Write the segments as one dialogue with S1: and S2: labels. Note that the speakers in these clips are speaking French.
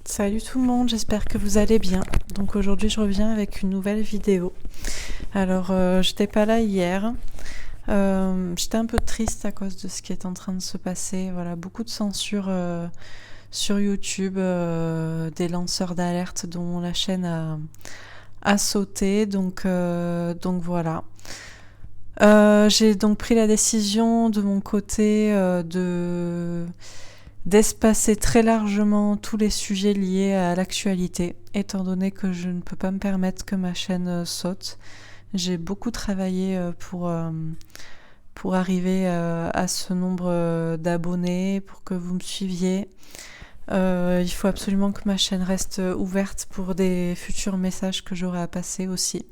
S1: Salut tout le monde, j'espère que vous allez bien. Donc aujourd'hui je reviens avec une nouvelle vidéo. Alors j'étais pas là hier, j'étais un peu triste à cause de ce qui est en train de se passer. Voilà, beaucoup de censure sur YouTube, des lanceurs d'alerte dont la chaîne a sauté. Donc voilà. J'ai donc pris la décision de mon côté d'espacer très largement tous les sujets liés à l'actualité, étant donné que je ne peux pas me permettre que ma chaîne saute. J'ai beaucoup travaillé pour arriver à ce nombre d'abonnés, pour que vous me suiviez. Il faut absolument que ma chaîne reste ouverte pour des futurs messages que j'aurai à passer aussi.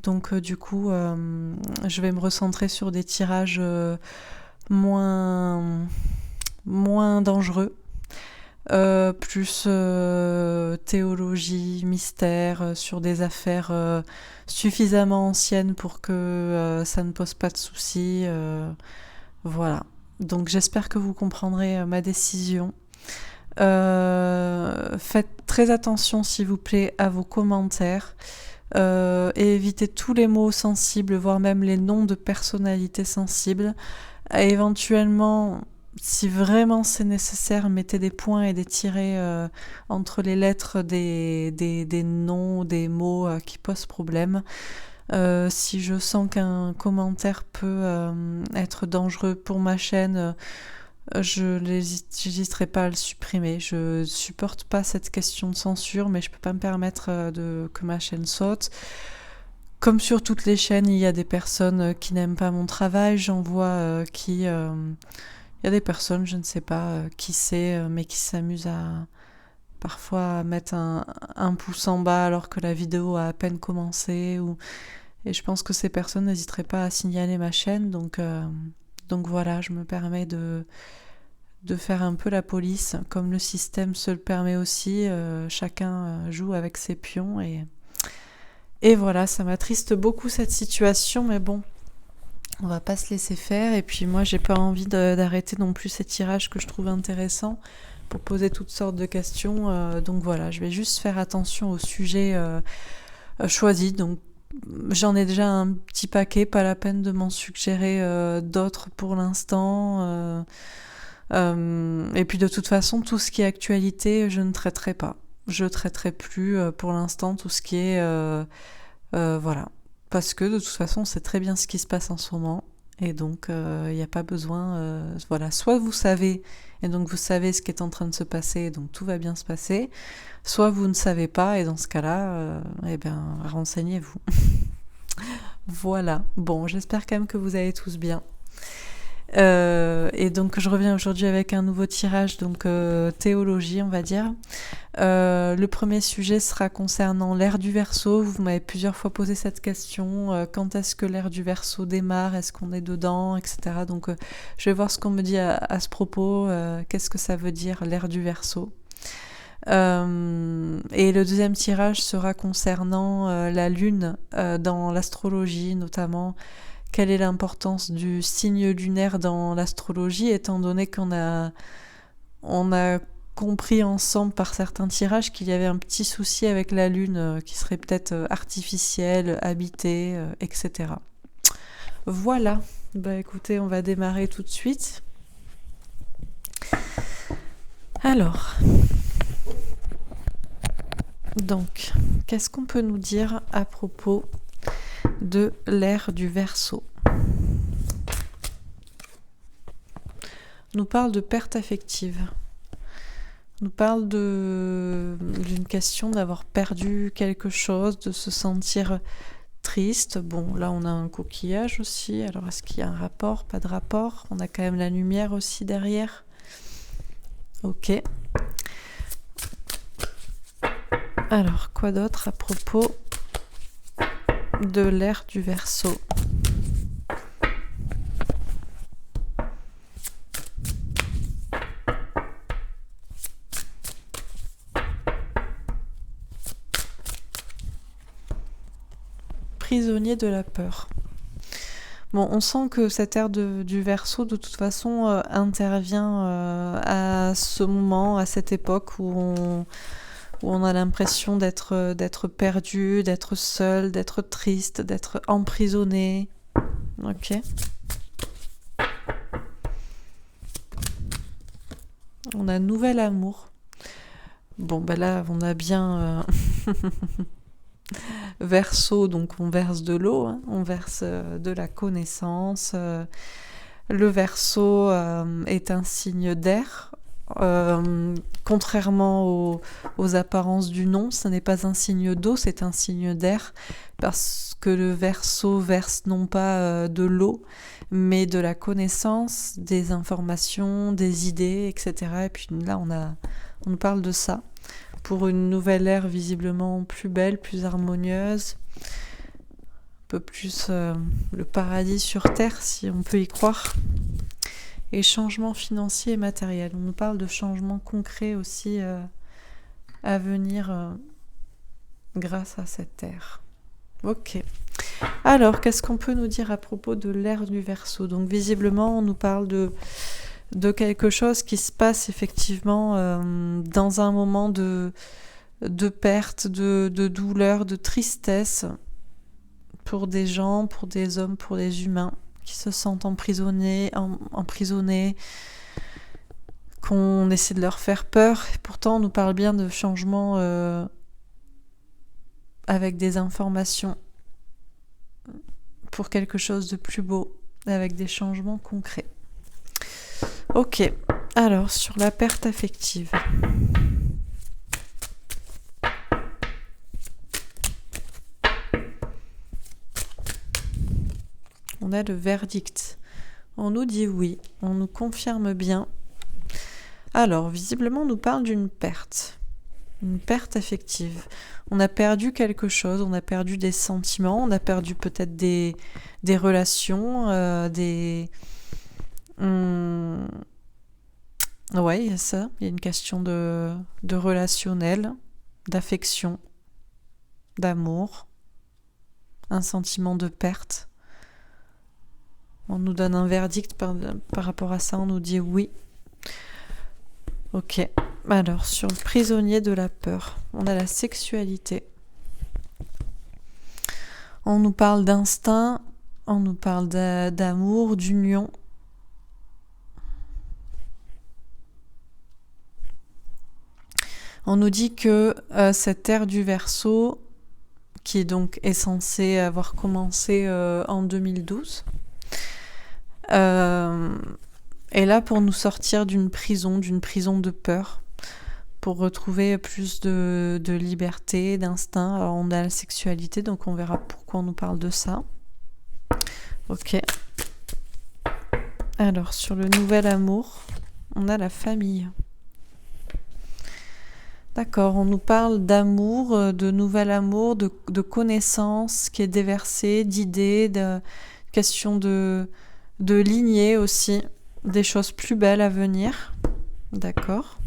S1: Donc du coup, je vais me recentrer sur des tirages moins dangereux, plus théologie, mystère, sur des affaires suffisamment anciennes pour que ça ne pose pas de soucis. Voilà. Donc j'espère que vous comprendrez ma décision. Faites très attention s'il vous plaît à vos commentaires. Et évitez tous les mots sensibles, voire même les noms de personnalités sensibles. Éventuellement, si vraiment c'est nécessaire, mettez des points et des tirets entre les lettres des noms, des mots qui posent problème. Si je sens qu'un commentaire peut être dangereux pour ma chaîne, je n'hésiterai pas à le supprimer. Je supporte pas cette question de censure, mais je peux pas me permettre que ma chaîne saute. Comme sur toutes les chaînes, il y a des personnes qui n'aiment pas mon travail. J'en vois il y a des personnes, je ne sais pas qui c'est, mais qui s'amusent parfois à mettre un pouce en bas alors que la vidéo a à peine commencé. Et je pense que ces personnes n'hésiteraient pas à signaler ma chaîne. Donc voilà, je me permets de faire un peu la police, comme le système se le permet aussi. Chacun joue avec ses pions. Et voilà, ça m'attriste beaucoup cette situation, mais bon, on va pas se laisser faire. Et puis moi, j'ai pas envie d'arrêter non plus ces tirages que je trouve intéressants pour poser toutes sortes de questions. Donc voilà, je vais juste faire attention aux sujets choisis. Donc j'en ai déjà un petit paquet, pas la peine de m'en suggérer d'autres pour l'instant. Et puis de toute façon, tout ce qui est actualité, je ne traiterai pas. Je traiterai plus pour l'instant tout ce qui est... voilà. Parce que de toute façon, on sait très bien ce qui se passe en ce moment. Et donc, il n'y a pas besoin... voilà, soit vous savez, et donc vous savez ce qui est en train de se passer, donc tout va bien se passer. Soit vous ne savez pas, et dans ce cas-là, eh bien, renseignez-vous. Voilà. Bon, j'espère quand même que vous allez tous bien. Et donc je reviens aujourd'hui avec un nouveau tirage, donc théologie on va dire. Le premier sujet sera concernant l'ère du Verseau. Vous m'avez plusieurs fois posé cette question, quand est-ce que l'ère du Verseau démarre, est-ce qu'on est dedans, etc. Donc je vais voir ce qu'on me dit à ce propos, qu'est-ce que ça veut dire l'ère du Verseau. Et le deuxième tirage sera concernant la lune dans l'astrologie, notamment quelle est l'importance du signe lunaire dans l'astrologie, étant donné qu'on a compris ensemble par certains tirages qu'il y avait un petit souci avec la lune qui serait peut-être artificielle, habitée, etc. Voilà. Bah écoutez, on va démarrer tout de suite. Alors, donc, qu'est-ce qu'on peut nous dire à propos de l'ère du Verseau? On nous parle de perte affective. On nous parle d'une question d'avoir perdu quelque chose, de se sentir triste. Bon, là on a un coquillage aussi. Alors est-ce qu'il y a un rapport? Pas de rapport. On a quand même la lumière aussi derrière. Ok. Alors, quoi d'autre à propos de l'ère du Verseau? Prisonnier de la peur. Bon, on sent que cette ère du Verseau, de toute façon, intervient à ce moment, à cette époque où où on a l'impression d'être perdu, d'être seul, d'être triste, d'être emprisonné. Ok. On a nouvel amour. Bon, ben là, on a bien Verseau, donc on verse de l'eau, hein, on verse de la connaissance. Le Verseau est un signe d'air. Contrairement aux apparences du nom, ce n'est pas un signe d'eau, c'est un signe d'air, parce que le Verseau verse non pas de l'eau, mais de la connaissance, des informations, des idées, etc. Et puis là, on nous parle de ça, pour une nouvelle ère visiblement plus belle, plus harmonieuse, un peu plus le paradis sur Terre, si on peut y croire. Et changements financiers et matériels. On nous parle de changements concrets aussi à venir grâce à cette ère. Ok. Alors, qu'est-ce qu'on peut nous dire à propos de l'ère du Verseau? Donc, visiblement, on nous parle de quelque chose qui se passe effectivement dans un moment de perte, de douleur, de tristesse pour des gens, pour des hommes, pour des humains qui se sentent emprisonnés, qu'on essaie de leur faire peur. Et pourtant, on nous parle bien de changements avec des informations pour quelque chose de plus beau, avec des changements concrets. Ok, alors sur la perte affective. On a le verdict. On nous dit oui, on nous confirme bien. Alors, visiblement, on nous parle d'une perte affective. On a perdu quelque chose, on a perdu des sentiments, on a perdu peut-être des relations, Ouais, il y a ça. Il y a une question de relationnel, d'affection, d'amour, un sentiment de perte. On nous donne un verdict par rapport à ça, on nous dit oui. Ok. Alors, sur le prisonnier de la peur, on a la sexualité. On nous parle d'instinct, on nous parle d'amour, d'union. On nous dit que cette ère du Verseau, qui donc est censée avoir commencé en 2012, est là pour nous sortir d'une prison de peur, pour retrouver plus de liberté, d'instinct. Alors on a la sexualité, donc on verra pourquoi on nous parle de ça. Ok. Alors sur le nouvel amour, on a la famille. D'accord, on nous parle d'amour, de nouvel amour, de connaissances qui est déversée, d'idées, de questions de lignée aussi, des choses plus belles à venir. D'accord.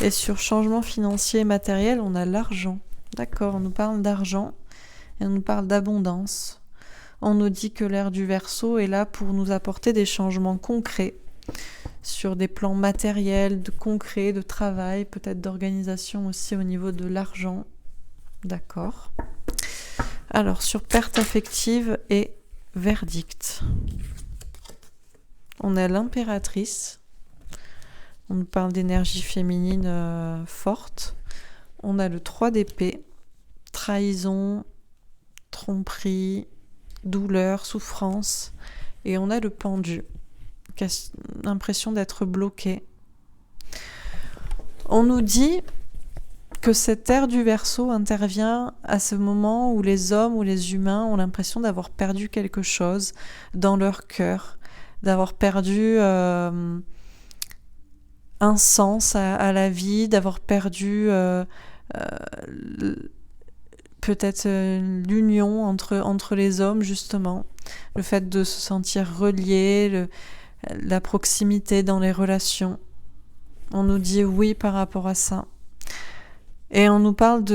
S1: Et sur changement financier et matériel, on a l'argent. D'accord, on nous parle d'argent et on nous parle d'abondance. On nous dit que l'ère du Verseau est là pour nous apporter des changements concrets sur des plans matériels, de concret, de travail, peut-être d'organisation aussi au niveau de l'argent. D'accord. Alors, sur perte affective et verdict. On a l'impératrice. On nous parle d'énergie féminine forte. On a le 3 d'épée. Trahison, tromperie, douleur, souffrance. Et on a le pendu. L'impression d'être bloqué. On nous dit que cette ère du Verseau intervient à ce moment où les hommes ou les humains ont l'impression d'avoir perdu quelque chose dans leur cœur, d'avoir perdu un sens à la vie, d'avoir perdu peut-être l'union entre les hommes, justement, le fait de se sentir reliés, la proximité dans les relations. On nous dit oui par rapport à ça. Et on nous parle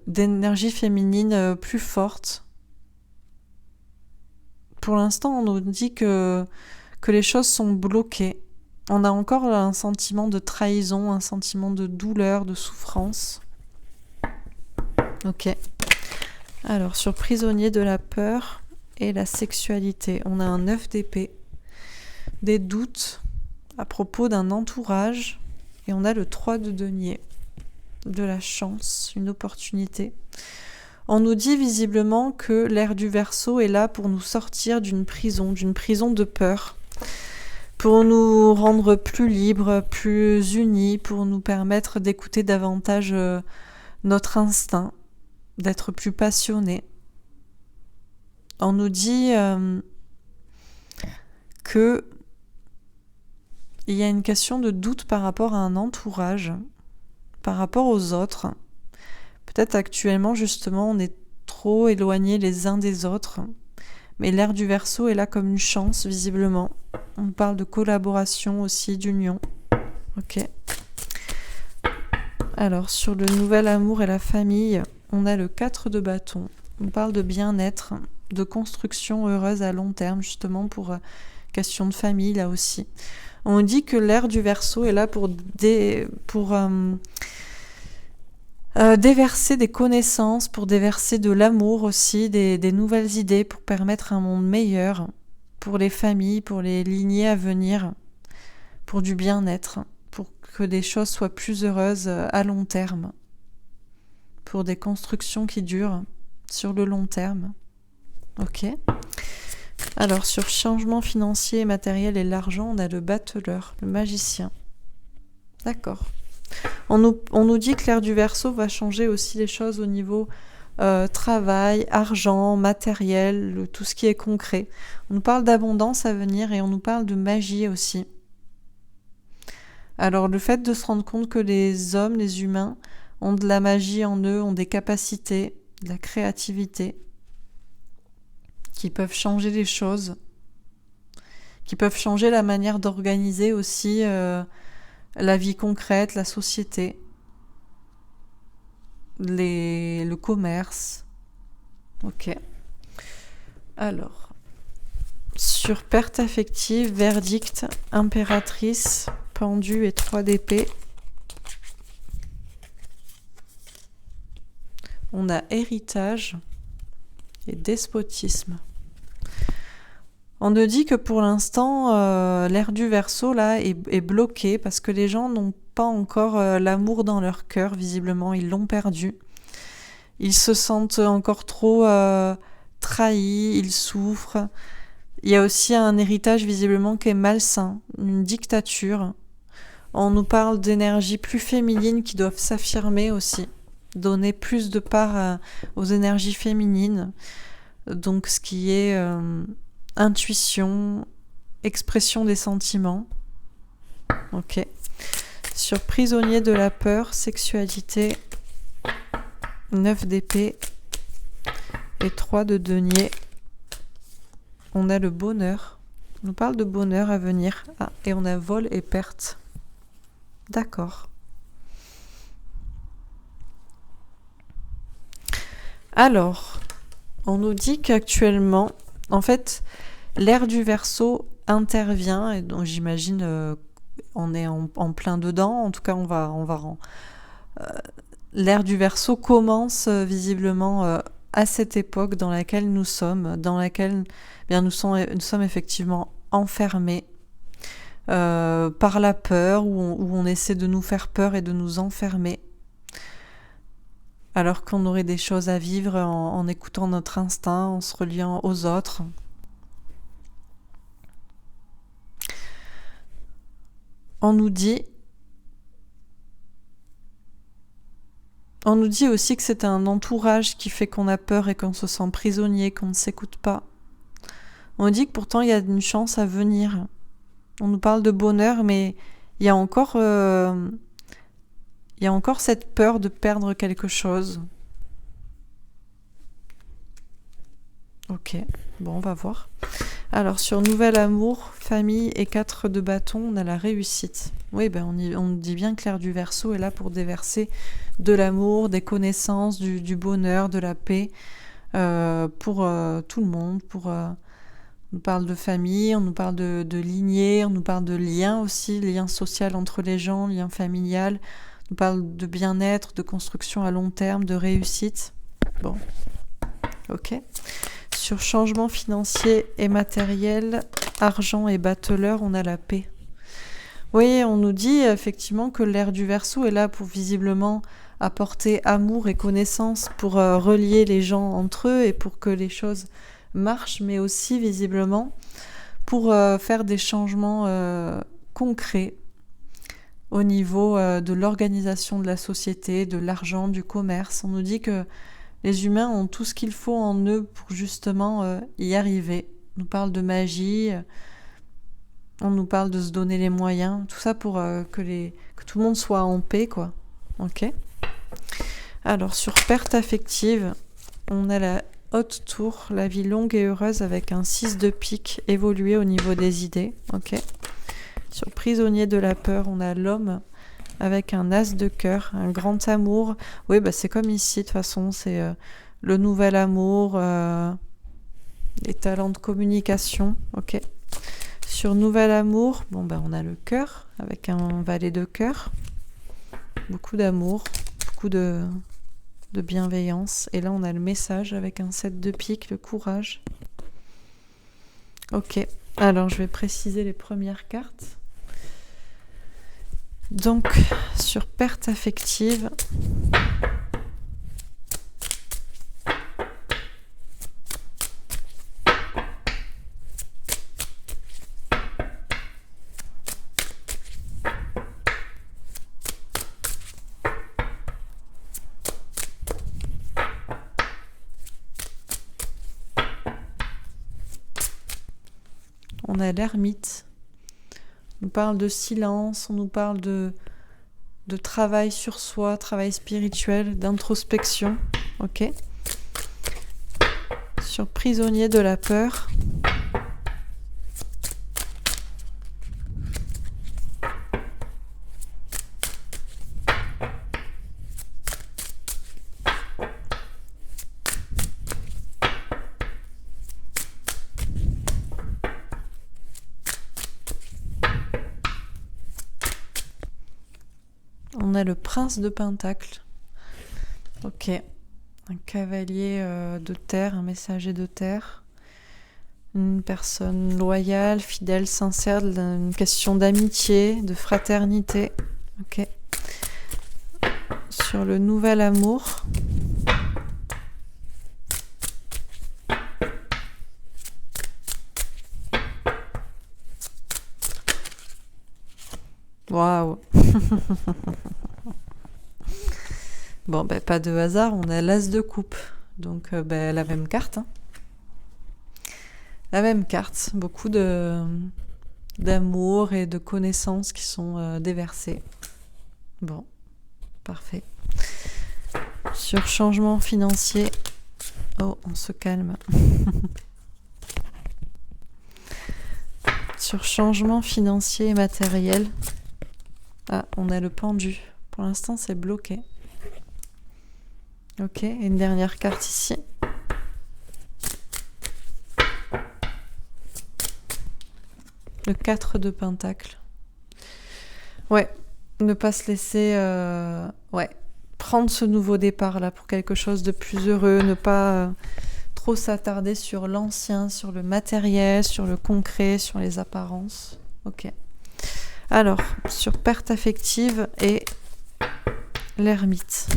S1: d'énergie féminine plus forte. Pour l'instant, on nous dit que les choses sont bloquées. On a encore un sentiment de trahison, un sentiment de douleur, de souffrance. Ok. Alors, sur prisonnier de la peur et la sexualité, on a un 9 d'épée, des doutes à propos d'un entourage, et on a le 3 de denier, de la chance, une opportunité. On nous dit visiblement que l'ère du Verseau est là pour nous sortir d'une prison de peur, pour nous rendre plus libres, plus unis, pour nous permettre d'écouter davantage notre instinct, d'être plus passionnés. On nous dit que il y a une question de doute par rapport à un entourage, par rapport aux autres. Peut-être actuellement, justement, on est trop éloignés les uns des autres, mais l'ère du Verseau est là comme une chance, visiblement. On parle de collaboration aussi, d'union. Ok. Alors, sur le nouvel amour et la famille, on a le 4 de bâton. On parle de bien-être, de construction heureuse à long terme, justement pour question de famille, là aussi. On dit que l'ère du Verseau est là pour déverser des connaissances, pour déverser de l'amour aussi, des nouvelles idées, pour permettre un monde meilleur pour les familles, pour les lignées à venir, pour du bien-être, pour que des choses soient plus heureuses à long terme, pour des constructions qui durent sur le long terme. Ok. Alors, sur changement financier, matériel et l'argent, on a le battleur, le magicien. D'accord. On nous dit que l'ère du Verseau va changer aussi les choses au niveau travail, argent, matériel, tout ce qui est concret. On nous parle d'abondance à venir et on nous parle de magie aussi. Alors, le fait de se rendre compte que les hommes, les humains, ont de la magie en eux, ont des capacités, de la créativité, qui peuvent changer les choses, qui peuvent changer la manière d'organiser aussi la vie concrète, la société, le commerce. Ok. Alors, sur perte affective, verdict, impératrice, pendu et 3 d'épée. On a héritage et despotisme. On nous dit que pour l'instant, l'ère du Verseau là est bloquée parce que les gens n'ont pas encore l'amour dans leur cœur, visiblement, ils l'ont perdu. Ils se sentent encore trop trahis, ils souffrent. Il y a aussi un héritage visiblement qui est malsain, une dictature. On nous parle d'énergies plus féminines qui doivent s'affirmer aussi, donner plus de part aux énergies féminines. Donc ce qui est intuition, expression des sentiments. Ok. Sur prisonnier de la peur, sexualité, 9 d'épée et 3 de denier. On a le bonheur. On nous parle de bonheur à venir. Ah, et on a vol et perte. D'accord. Alors, on nous dit qu'actuellement, en fait, l'ère du Verseau intervient, et donc j'imagine on est en plein dedans. En tout cas, l'ère du Verseau commence visiblement à cette époque dans laquelle nous sommes, dans laquelle nous sommes effectivement enfermés par la peur, où on essaie de nous faire peur et de nous enfermer, alors qu'on aurait des choses à vivre en écoutant notre instinct, en se reliant aux autres. On nous dit aussi que c'est un entourage qui fait qu'on a peur et qu'on se sent prisonnier, qu'on ne s'écoute pas. On nous dit que pourtant il y a une chance à venir. On nous parle de bonheur, mais il y a encore cette peur de perdre quelque chose. Ok, bon, on va voir. Alors, sur nouvel amour, famille et 4 de bâton, on a la réussite. Oui, on dit bien que l'ère du Verseau est là pour déverser de l'amour, des connaissances, du bonheur, de la paix pour tout le monde, On nous parle de famille, on nous parle de lignée, on nous parle de lien aussi, lien social entre les gens, lien familial. On nous parle de bien-être, de construction à long terme, de réussite. Bon, ok. Sur changement financier et matériel, argent et battleur, on a la paix. Oui, on nous dit effectivement que l'ère du Verseau est là pour visiblement apporter amour et connaissance, pour relier les gens entre eux et pour que les choses marchent, mais aussi visiblement pour faire des changements concrets au niveau de l'organisation de la société, de l'argent, du commerce. On nous dit que les humains ont tout ce qu'il faut en eux pour justement y arriver. On nous parle de magie, on nous parle de se donner les moyens, tout ça pour que tout le monde soit en paix, quoi. Ok ? Alors, sur perte affective, on a la haute tour, la vie longue et heureuse avec un 6 de pique, évoluer au niveau des idées. Ok ? Sur prisonnier de la peur, on a l'homme avec un as de cœur, un grand amour. Oui, bah c'est comme ici, de toute façon, c'est le nouvel amour, les talents de communication. Ok. Sur nouvel amour, bon, bah, on a le cœur avec un valet de cœur. Beaucoup d'amour, beaucoup de bienveillance. Et là, on a le message avec un 7 de pique, le courage. Ok. Alors, je vais préciser les premières cartes. Donc, sur perte affective, on a l'ermite. On nous parle de silence, on nous parle de travail sur soi, travail spirituel, d'introspection. Ok. Sur prisonnier de la peur. On a le prince de Pentacle. Ok. Un cavalier de terre, un messager de terre. Une personne loyale, fidèle, sincère, une question d'amitié, de fraternité. Ok. Sur le nouvel amour. Waouh. Bon, ben pas de hasard, on a l'as de coupe. Donc, la même carte. Hein. La même carte. Beaucoup d'amour et de connaissances qui sont déversées. Bon, parfait. Sur changement financier. Oh, on se calme. Sur changement financier et matériel. Ah, on a le pendu. Pour l'instant, c'est bloqué. Ok, et une dernière carte ici. Le 4 de Pentacle. Ouais, ne pas se laisser prendre ce nouveau départ là pour quelque chose de plus heureux, ne pas trop s'attarder sur l'ancien, sur le matériel, sur le concret, sur les apparences. Ok. Alors, sur perte affective et l'ermite.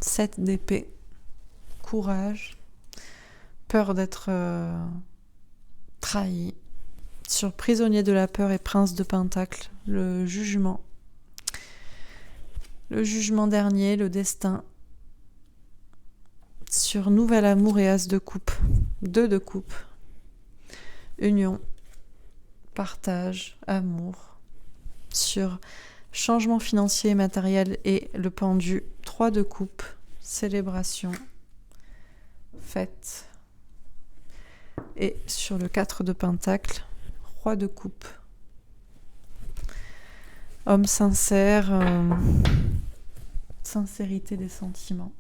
S1: Sept d'épée, courage, peur d'être trahi. Sur prisonnier de la peur et prince de Pentacle, le jugement. Le jugement dernier, le destin. Sur nouvel amour et as de coupe, 2 de coupe. Union, partage, amour. Sur changement financier et matériel et le pendu, 3 de coupe, célébration, fête. Et sur le 4 de Pentacle, Roi de coupe. Homme sincère, sincérité des sentiments.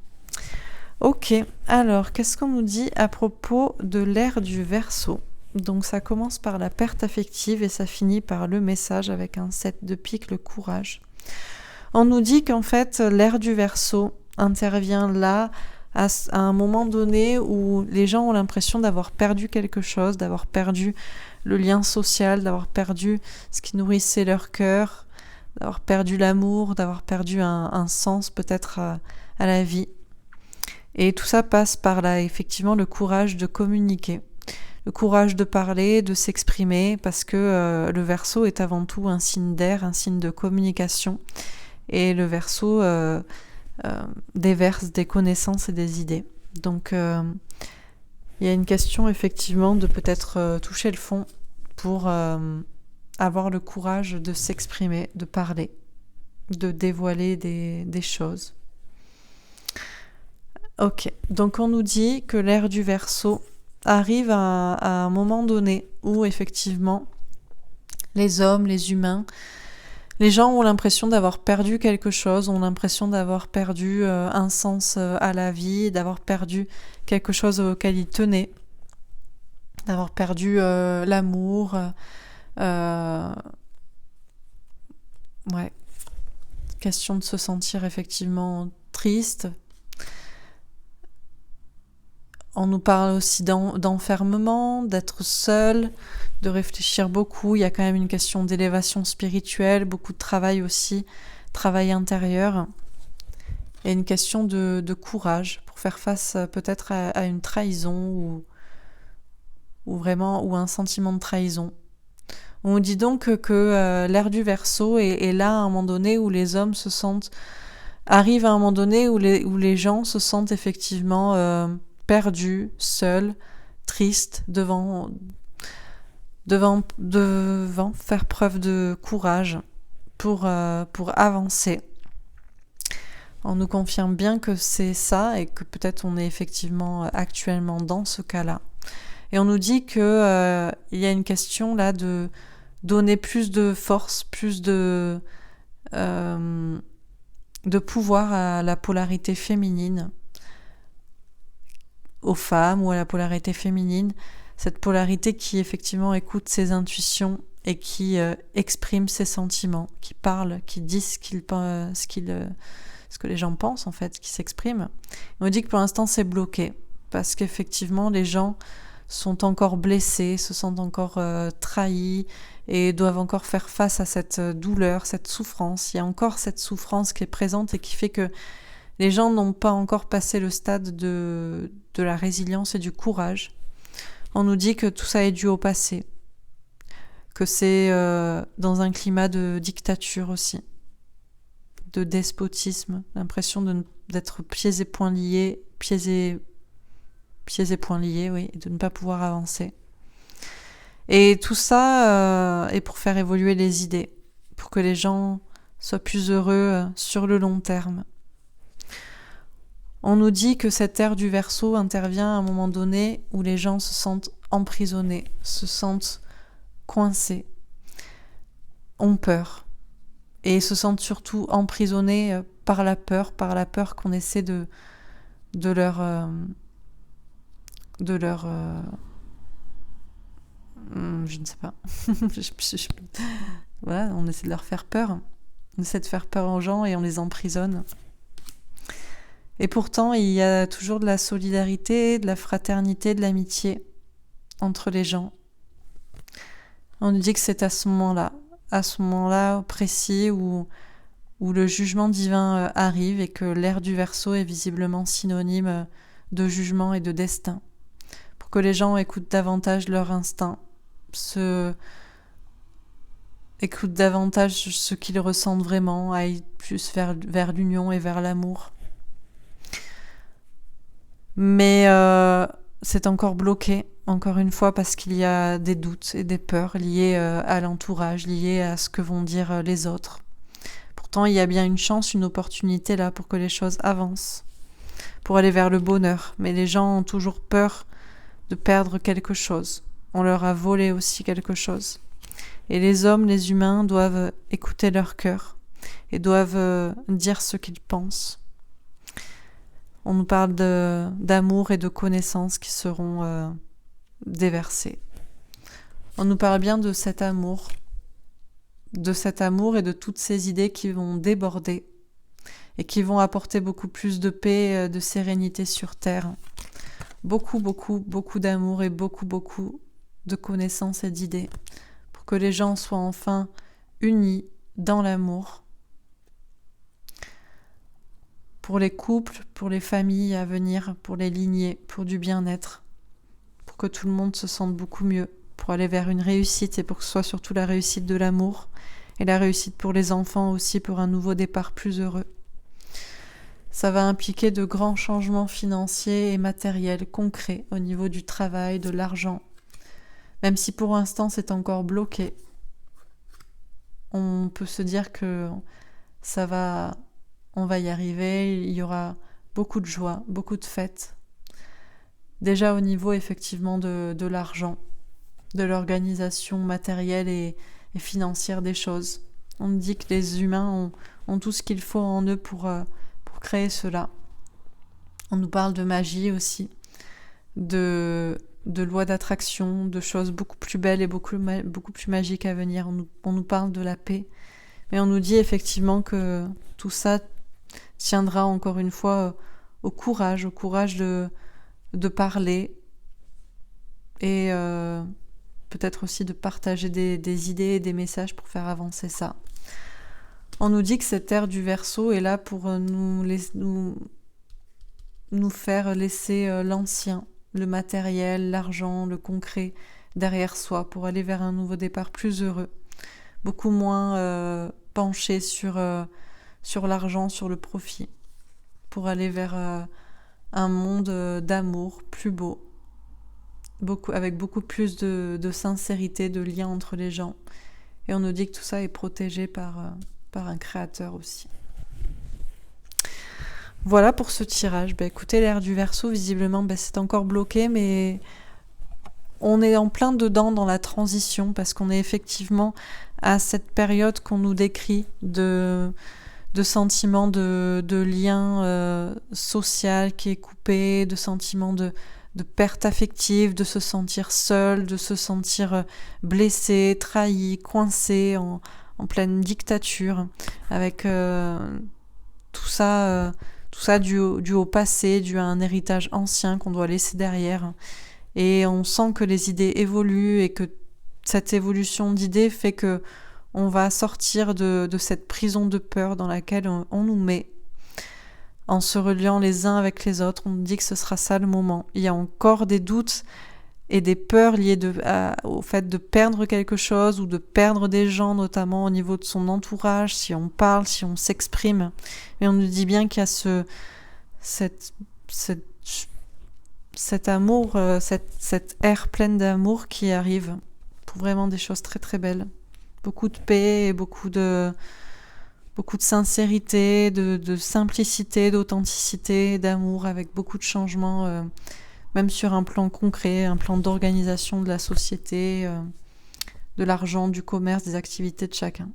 S1: Ok, alors qu'est-ce qu'on nous dit à propos de l'ère du Verseau? Donc ça commence par la perte affective et ça finit par le message avec un 7 de pique, le courage. On nous dit qu'en fait l'ère du Verseau intervient là à un moment donné où les gens ont l'impression d'avoir perdu quelque chose, d'avoir perdu le lien social, d'avoir perdu ce qui nourrissait leur cœur, d'avoir perdu l'amour, d'avoir perdu un sens peut-être à la vie. Et tout ça passe par là, effectivement, le courage de communiquer, le courage de parler, de s'exprimer, parce que le Verseau est avant tout un signe d'air, un signe de communication. Et le Verseau déverse des connaissances et des idées. Donc, il y a une question, effectivement, de peut-être toucher le fond pour avoir le courage de s'exprimer, de parler, de dévoiler des choses. Ok, donc on nous dit que l'ère du Verseau arrive à un moment donné où effectivement les hommes, les humains, les gens ont l'impression d'avoir perdu quelque chose, ont l'impression d'avoir perdu un sens à la vie, d'avoir perdu quelque chose auquel ils tenaient, d'avoir perdu l'amour, question de se sentir effectivement triste. On nous parle aussi d'enfermement, d'être seul, de réfléchir beaucoup. Il y a quand même une question d'élévation spirituelle, beaucoup de travail aussi, travail intérieur. Et une question de courage pour faire face peut-être à une trahison ou un sentiment de trahison. On nous dit donc que l'ère du Verseau est là à un moment donné où les hommes arrivent à un moment donné où les gens se sentent effectivement perdus, seuls, tristes, devant faire preuve de courage pour avancer. On nous confirme bien que c'est ça et que peut-être on est effectivement actuellement dans ce cas-là. Et on nous dit que il y a une question là de donner plus de force, plus de pouvoir à la polarité féminine, aux femmes ou à la polarité féminine, cette polarité qui effectivement écoute ses intuitions et qui exprime ses sentiments, qui parle, qui dit ce que les gens pensent en fait, qui s'exprime. On dit que pour l'instant c'est bloqué parce qu'effectivement les gens sont encore blessés, se sentent encore trahis et doivent encore faire face à cette douleur, cette souffrance. Il y a encore cette souffrance qui est présente et qui fait que les gens n'ont pas encore passé le stade de la résilience et du courage. On nous dit que tout ça est dû au passé, que c'est dans un climat de dictature aussi, de despotisme, l'impression d'être pieds et poings liés, et de ne pas pouvoir avancer. Et tout ça est pour faire évoluer les idées, pour que les gens soient plus heureux sur le long terme. On nous dit que cette ère du Verseau intervient à un moment donné où les gens se sentent emprisonnés, se sentent coincés, ont peur, et se sentent surtout emprisonnés par la peur qu'on essaie de leur je ne sais pas. Voilà, on essaie de leur faire peur. On essaie de faire peur aux gens et on les emprisonne. Et pourtant, il y a toujours de la solidarité, de la fraternité, de l'amitié entre les gens. On nous dit que c'est à ce moment-là précis où le jugement divin arrive et que l'ère du Verseau est visiblement synonyme de jugement et de destin. Pour que les gens écoutent davantage leur instinct, écoutent davantage ce qu'ils ressentent vraiment, aillent plus vers l'union et vers l'amour. Mais c'est encore bloqué, encore une fois, parce qu'il y a des doutes et des peurs liées à l'entourage, liées à ce que vont dire les autres. Pourtant, il y a bien une chance, une opportunité là pour que les choses avancent, pour aller vers le bonheur. Mais les gens ont toujours peur de perdre quelque chose. On leur a volé aussi quelque chose. Et les hommes, les humains, doivent écouter leur cœur et doivent dire ce qu'ils pensent. On nous parle d'amour et de connaissances qui seront déversées. On nous parle bien de cet amour et de toutes ces idées qui vont déborder et qui vont apporter beaucoup plus de paix, de sérénité sur terre. Beaucoup, beaucoup, beaucoup d'amour et beaucoup, beaucoup de connaissances et d'idées pour que les gens soient enfin unis dans l'amour. Pour les couples, pour les familles à venir, pour les lignées, pour du bien-être, pour que tout le monde se sente beaucoup mieux, pour aller vers une réussite et pour que ce soit surtout la réussite de l'amour et la réussite pour les enfants aussi, pour un nouveau départ plus heureux. Ça va impliquer de grands changements financiers et matériels concrets au niveau du travail, de l'argent. Même si pour l'instant c'est encore bloqué, on peut se dire que on va y arriver, il y aura beaucoup de joie, beaucoup de fêtes. Déjà au niveau effectivement de l'argent, de l'organisation matérielle et financière des choses. On dit que les humains ont tout ce qu'il faut en eux pour créer cela. On nous parle de magie aussi, de lois d'attraction, de choses beaucoup plus belles et beaucoup plus magiques à venir. On nous parle de la paix, mais on nous dit effectivement que tout ça tiendra encore une fois au courage de parler et peut-être aussi de partager des idées et des messages pour faire avancer ça. On nous dit que cette ère du Verseau est là pour nous faire laisser l'ancien, le matériel, l'argent, le concret derrière soi pour aller vers un nouveau départ plus heureux, beaucoup moins penché sur l'argent, sur le profit, pour aller vers un monde d'amour plus beau, avec beaucoup plus de sincérité, de lien entre les gens. Et on nous dit que tout ça est protégé par un créateur aussi. Voilà pour ce tirage. Écoutez, l'ère du Verseau, visiblement, c'est encore bloqué, mais on est en plein dedans dans la transition, parce qu'on est effectivement à cette période qu'on nous décrit de sentiments de lien social qui est coupé, de sentiments de perte affective, de se sentir seul, de se sentir blessé, trahi, coincé, en pleine dictature, avec tout ça dû au passé, dû à un héritage ancien qu'on doit laisser derrière. Et on sent que les idées évoluent et que cette évolution d'idées fait que on va sortir de cette prison de peur dans laquelle on nous met. En se reliant les uns avec les autres, on nous dit que ce sera ça le moment. Il y a encore des doutes et des peurs liées au fait de perdre quelque chose ou de perdre des gens, notamment au niveau de son entourage, si on parle, si on s'exprime. Mais on nous dit bien qu'il y a cet amour, cette ère pleine d'amour qui arrive pour vraiment des choses très très belles. Beaucoup de paix et beaucoup de sincérité, de simplicité, d'authenticité, d'amour, avec beaucoup de changements, même sur un plan concret, un plan d'organisation de la société, de l'argent, du commerce, des activités de chacun.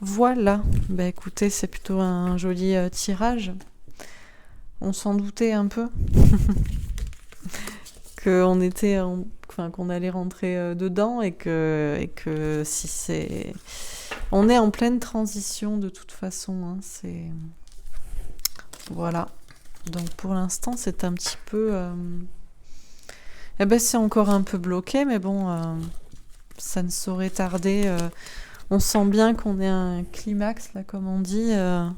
S1: Voilà, écoutez, c'est plutôt un joli tirage. On s'en doutait un peu qu'on allait rentrer dedans et que si c'est... On est en pleine transition de toute façon, voilà. Donc pour l'instant c'est un petit peu... c'est encore un peu bloqué, mais bon, ça ne saurait tarder. On sent bien qu'on est à un climax, là, comme on dit, un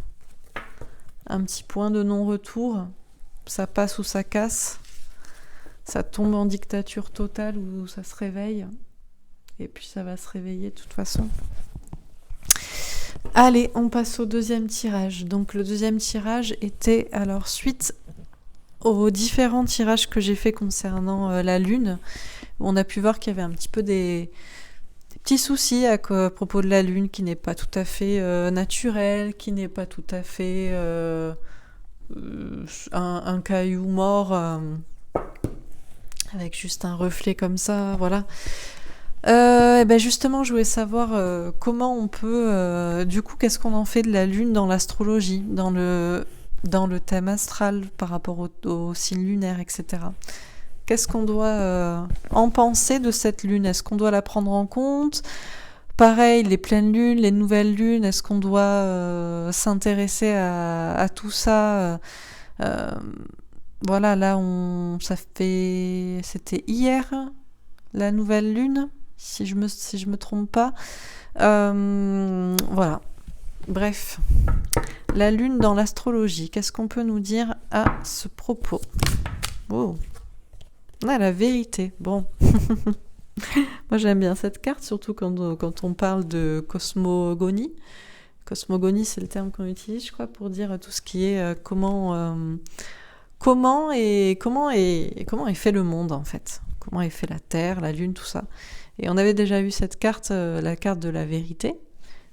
S1: petit point de non-retour. Ça passe ou ça casse. Ça tombe en dictature totale ou ça se réveille. Et puis ça va se réveiller de toute façon. Allez, on passe au deuxième tirage. Donc le deuxième tirage était alors suite aux différents tirages que j'ai fait concernant la Lune. On a pu voir qu'il y avait un petit peu des petits soucis à propos de la Lune qui n'est pas tout à fait naturel, qui n'est pas tout à fait un caillou mort avec juste un reflet comme ça, voilà. Et ben justement, je voulais savoir comment on peut, du coup, qu'est-ce qu'on en fait de la Lune dans l'astrologie, dans le thème astral par rapport au signe lunaire, etc. Qu'est-ce qu'on doit en penser de cette Lune? Est-ce qu'on doit la prendre en compte? Pareil, les pleines lunes, les nouvelles lunes, est-ce qu'on doit s'intéresser à tout ça euh, Voilà, là, c'était hier, la nouvelle lune, si je me trompe pas. Voilà. Bref, la lune dans l'astrologie. Qu'est-ce qu'on peut nous dire à ce propos? Oh, la vérité. Bon. Moi, j'aime bien cette carte, surtout quand on parle de cosmogonie. Cosmogonie, c'est le terme qu'on utilise, je crois, pour dire tout ce qui est comment est fait le monde, en fait. Comment est fait la Terre, la Lune, tout ça. Et on avait déjà vu cette carte, la carte de la vérité.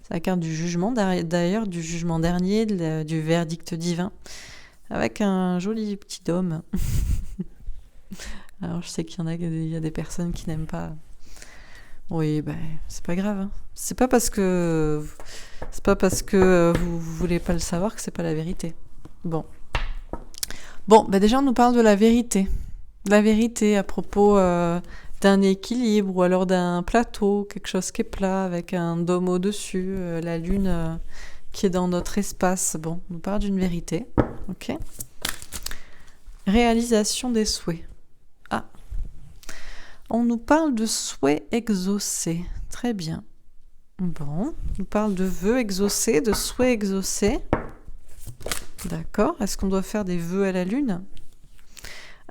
S1: C'est la carte du jugement, d'ailleurs, du jugement dernier, du verdict divin, avec un joli petit dôme. Alors, je sais qu'il y a des personnes qui n'aiment pas. Oui, ben, c'est pas grave. Hein. C'est pas parce que vous voulez pas le savoir que c'est pas la vérité. Bon. Bon, ben déjà, on nous parle de la vérité. La vérité à propos d'un équilibre ou alors d'un plateau, quelque chose qui est plat avec un dôme au-dessus, la lune qui est dans notre espace. Bon, on nous parle d'une vérité. Ok. Réalisation des souhaits. Ah. On nous parle de souhaits exaucés. Très bien. Bon, on nous parle de vœux exaucés, de souhaits exaucés. D'accord. Est-ce qu'on doit faire des vœux à la lune?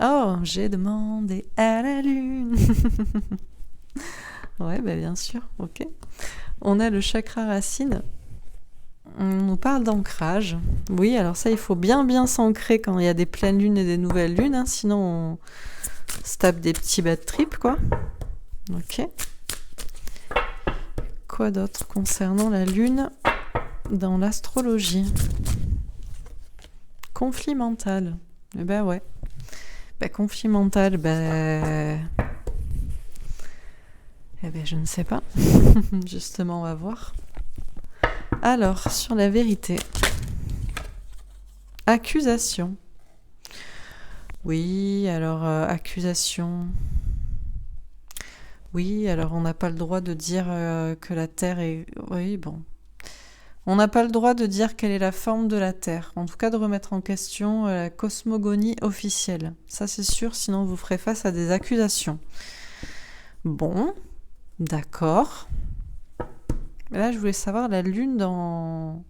S1: Oh, j'ai demandé à la lune. Ouais, bah bien sûr, ok. On a le chakra racine. On nous parle d'ancrage. Oui, alors ça, il faut bien s'ancrer quand il y a des pleines lunes et des nouvelles lunes, hein, sinon on se tape des petits bad trips, quoi. Ok. Quoi d'autre concernant la lune dans l'astrologie? Conflit mental. Eh ben ouais. Conflit mental, eh ben je ne sais pas. Justement, on va voir. Alors, sur la vérité. Accusation. Oui, alors, accusation. Oui, alors on n'a pas le droit de dire que la Terre est... Oui, bon. On n'a pas le droit de dire quelle est la forme de la Terre. En tout cas, de remettre en question la cosmogonie officielle. Ça, c'est sûr, sinon vous ferez face à des accusations. Bon, d'accord. Mais là, je voulais savoir la Lune dans...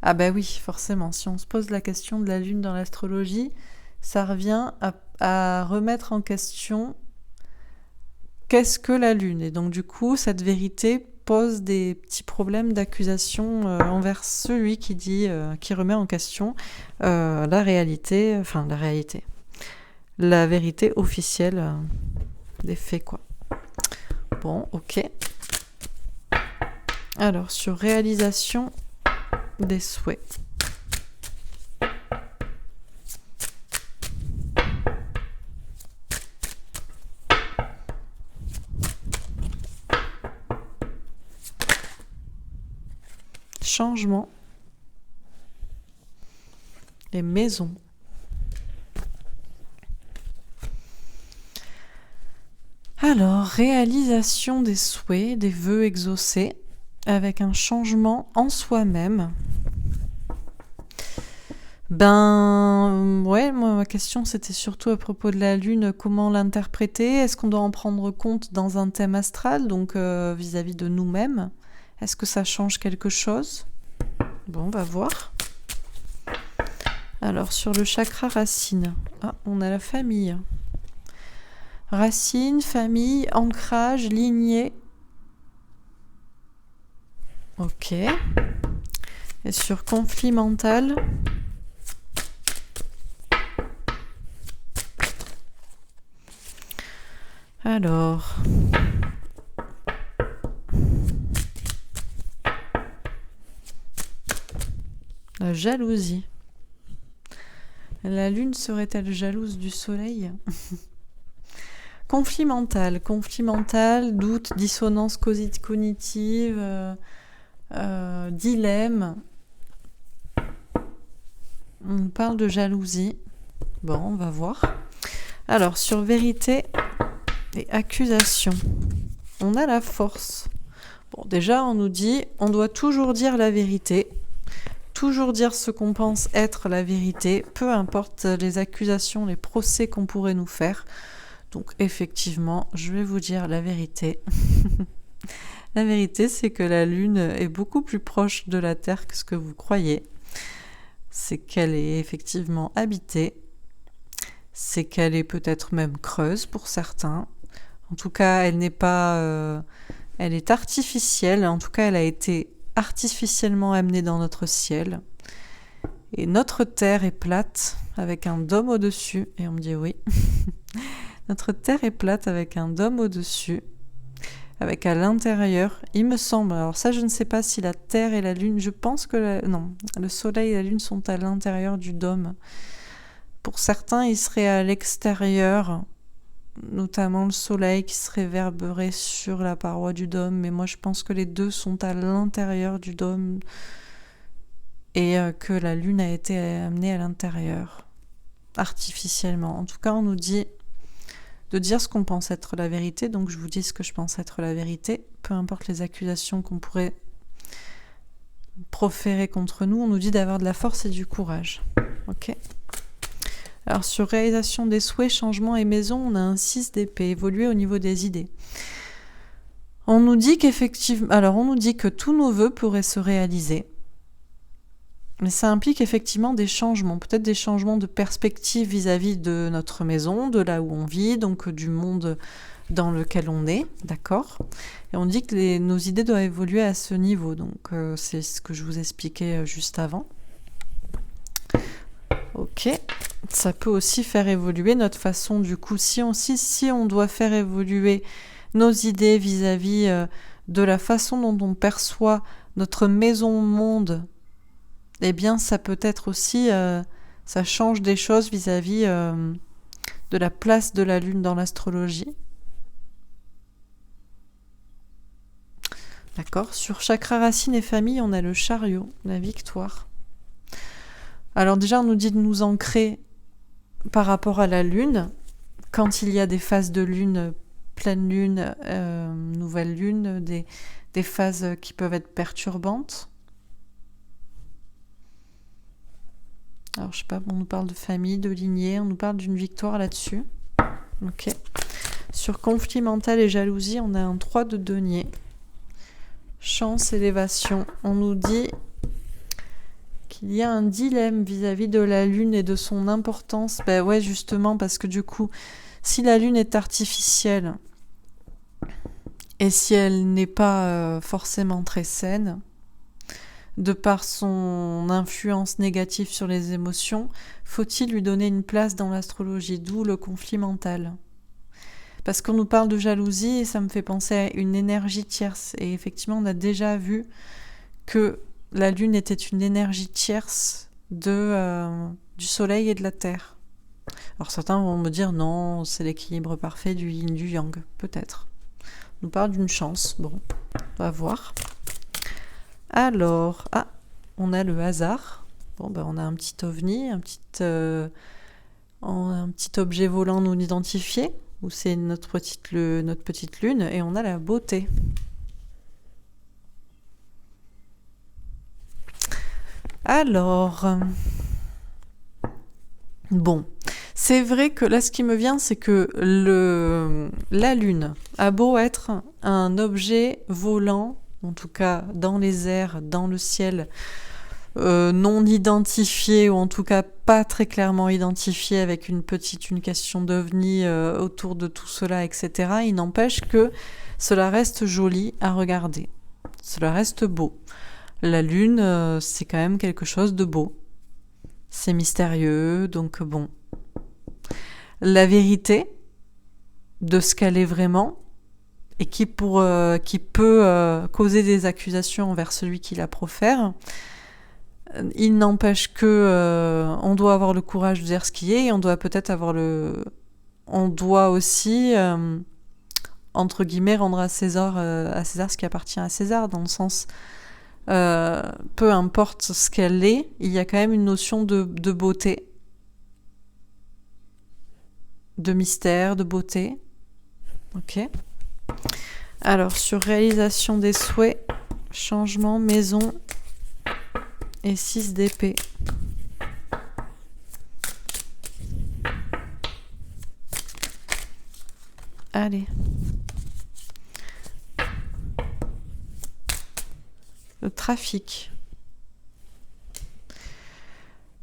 S1: Ah bah oui, forcément. Si on se pose la question de la Lune dans l'astrologie, ça revient à remettre en question qu'est-ce que la Lune. Et donc du coup, cette vérité pose des petits problèmes d'accusation envers celui qui remet en question la réalité, la vérité officielle des faits, quoi. Bon, ok. Alors, sur réalisation des souhaits. Changement et maison. Alors, réalisation des souhaits, des vœux exaucés, avec un changement en soi-même. Ouais, moi, ma question, c'était surtout à propos de la Lune, comment l'interpréter? Est-ce qu'on doit en prendre compte dans un thème astral, donc vis-à-vis de nous-mêmes? Est-ce que ça change quelque chose? Bon, on va voir. Alors, sur le chakra racine, on a la famille. Racine, famille, ancrage, lignée. Ok. Et sur conflit mental. Alors... La jalousie. La lune serait-elle jalouse du soleil? Conflit mental, doute, dissonance cognitive, dilemme. On parle de jalousie. Bon, on va voir. Alors, sur vérité et accusation, on a la force. Bon, déjà, on nous dit, on doit toujours dire la vérité, toujours dire ce qu'on pense être la vérité, peu importe les accusations, les procès qu'on pourrait nous faire. Donc, effectivement, je vais vous dire la vérité. La vérité, c'est que la Lune est beaucoup plus proche de la Terre que ce que vous croyez. C'est qu'elle est effectivement habitée. C'est qu'elle est peut-être même creuse pour certains. En tout cas, elle n'est pas... elle est artificielle. En tout cas, elle a été artificiellement amenée dans notre ciel. Et notre Terre est plate, avec un dôme au-dessus. Et on me dit oui. Notre Terre est plate, avec un dôme au-dessus. Avec à l'intérieur, il me semble... Alors ça, je ne sais pas si la Terre et la Lune... Je pense que... Non, le Soleil et la Lune sont à l'intérieur du dôme. Pour certains, ils seraient à l'extérieur, notamment le Soleil qui se réverberait sur la paroi du dôme. Mais moi, je pense que les deux sont à l'intérieur du dôme et que la Lune a été amenée à l'intérieur, artificiellement. En tout cas, on nous dit de dire ce qu'on pense être la vérité. Donc, je vous dis ce que je pense être la vérité. Peu importe les accusations qu'on pourrait proférer contre nous, on nous dit d'avoir de la force et du courage. Ok ? Alors, sur réalisation des souhaits, changement et maison, on a un 6 d'épée, évoluer au niveau des idées. On nous dit qu'effectivement... Alors, on nous dit que tous nos vœux pourraient se réaliser. Mais ça implique effectivement des changements, peut-être des changements de perspective vis-à-vis de notre maison, de là où on vit, donc du monde dans lequel on est, d'accord ? Et on dit que nos idées doivent évoluer à ce niveau, donc c'est ce que je vous expliquais juste avant. Ok, ça peut aussi faire évoluer notre façon, du coup, si on doit faire évoluer nos idées vis-à-vis de la façon dont on perçoit notre maison-monde, eh bien, ça peut être aussi, ça change des choses vis-à-vis de la place de la Lune dans l'astrologie. D'accord. Sur chakra racine et famille, on a le chariot, la victoire. Alors déjà, on nous dit de nous ancrer par rapport à la Lune. Quand il y a des phases de Lune, pleine Lune, nouvelle Lune, des phases qui peuvent être perturbantes. Alors, je sais pas, on nous parle de famille, de lignée, on nous parle d'une victoire là-dessus. Ok. Sur conflit mental et jalousie, on a un 3 de denier. Chance, élévation. On nous dit qu'il y a un dilemme vis-à-vis de la Lune et de son importance. Ben ouais, justement, parce que du coup, si la Lune est artificielle et si elle n'est pas forcément très saine, de par son influence négative sur les émotions, faut-il lui donner une place dans l'astrologie, d'où le conflit mental. Parce qu'on nous parle de jalousie et ça me fait penser à une énergie tierce. Et effectivement, on a déjà vu que la Lune était une énergie tierce du Soleil et de la Terre. Alors certains vont me dire non, c'est l'équilibre parfait du yin, du yang, peut-être. On nous parle d'une chance, bon, on va voir. Alors, on a le hasard. Bon, ben, on a un petit ovni, un petit objet volant non identifié, où c'est notre petite lune, et on a la beauté. Alors, bon, c'est vrai que là, ce qui me vient, c'est que la Lune a beau être un objet volant, en tout cas dans les airs, dans le ciel, non identifié, ou en tout cas pas très clairement identifié, avec une question d'ovni autour de tout cela, etc. Il n'empêche que cela reste joli à regarder. Cela reste beau. La Lune, c'est quand même quelque chose de beau. C'est mystérieux, donc bon. La vérité de ce qu'elle est vraiment, et qui peut causer des accusations envers celui qui la profère, il n'empêche que on doit avoir le courage de dire ce qui est, et on doit peut-être avoir on doit aussi, entre guillemets, rendre à César ce qui appartient à César, dans le sens, peu importe ce qu'elle est, il y a quand même une notion de beauté, de mystère, de beauté. Ok. Alors, sur réalisation des souhaits, changement, maison et 6 d'épée. Allez. Le trafic.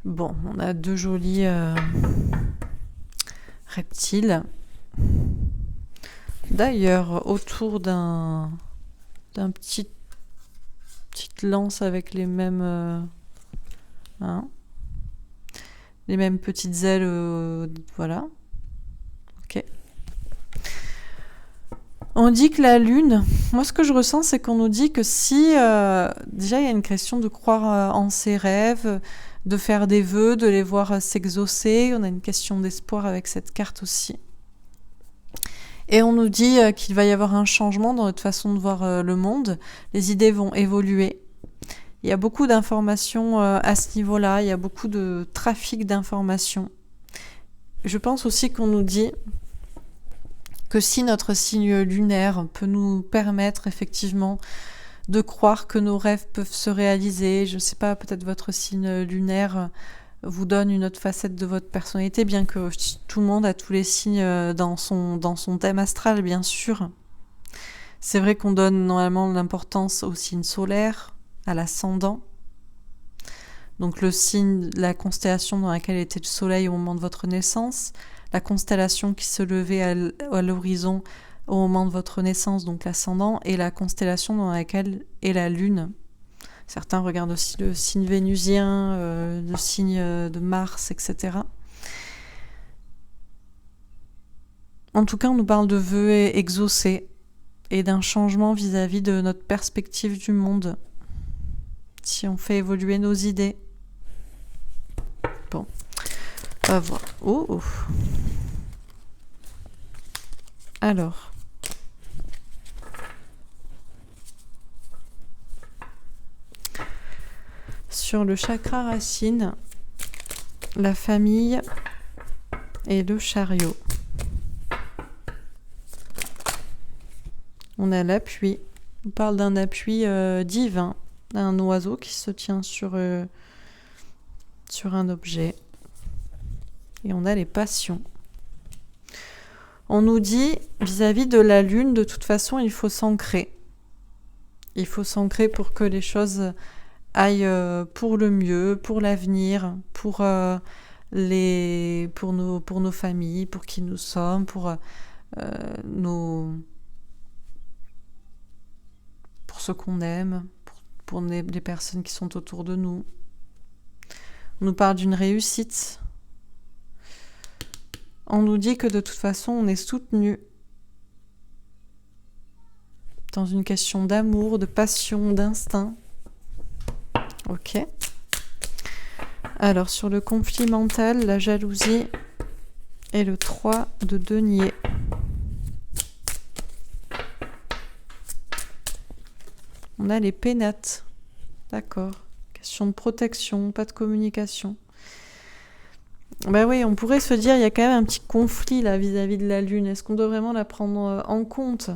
S1: Bon, on a 2 jolis reptiles. D'ailleurs, autour d'un petite lance avec les mêmes les mêmes petites ailes, voilà. Ok. On dit que la lune, moi ce que je ressens, c'est qu'on nous dit que si déjà il y a une question de croire en ses rêves, de faire des vœux, de les voir s'exaucer. On a une question d'espoir avec cette carte aussi. Et on nous dit qu'il va y avoir un changement dans notre façon de voir le monde. Les idées vont évoluer. Il y a beaucoup d'informations à ce niveau-là. Il y a beaucoup de trafic d'informations. Je pense aussi qu'on nous dit que si notre signe lunaire peut nous permettre effectivement de croire que nos rêves peuvent se réaliser, je ne sais pas, peut-être votre signe lunaire vous donne une autre facette de votre personnalité, bien que tout le monde a tous les signes dans son thème astral, bien sûr. C'est vrai qu'on donne normalement l'importance au signe solaire, à l'ascendant. Donc le signe, la constellation dans laquelle était le soleil au moment de votre naissance, la constellation qui se levait à l'horizon au moment de votre naissance, donc l'ascendant, et la constellation dans laquelle est la lune. Certains regardent aussi le signe vénusien, le signe de Mars, etc. En tout cas, on nous parle de vœux exaucés et d'un changement vis-à-vis de notre perspective du monde, si on fait évoluer nos idées. Bon, on va voir. Oh. Alors... sur le chakra racine, la famille et le chariot. On a l'appui. On parle d'un appui divin, d'un oiseau qui se tient sur un objet. Et on a les passions. On nous dit, vis-à-vis de la lune, de toute façon, il faut s'ancrer. Il faut s'ancrer pour que les choses aille pour le mieux, pour l'avenir, pour nos familles, pour qui nous sommes, pour ce qu'on aime, pour les personnes qui sont autour de nous. On nous parle d'une réussite. On nous dit que de toute façon, on est soutenu dans une question d'amour, de passion, d'instinct. Ok. Alors, sur le conflit mental, la jalousie et le 3 de denier. On a les pénates. D'accord. Question de protection, pas de communication. Ben oui, on pourrait se dire, il y a quand même un petit conflit là vis-à-vis de la Lune. Est-ce qu'on doit vraiment la prendre en compte ?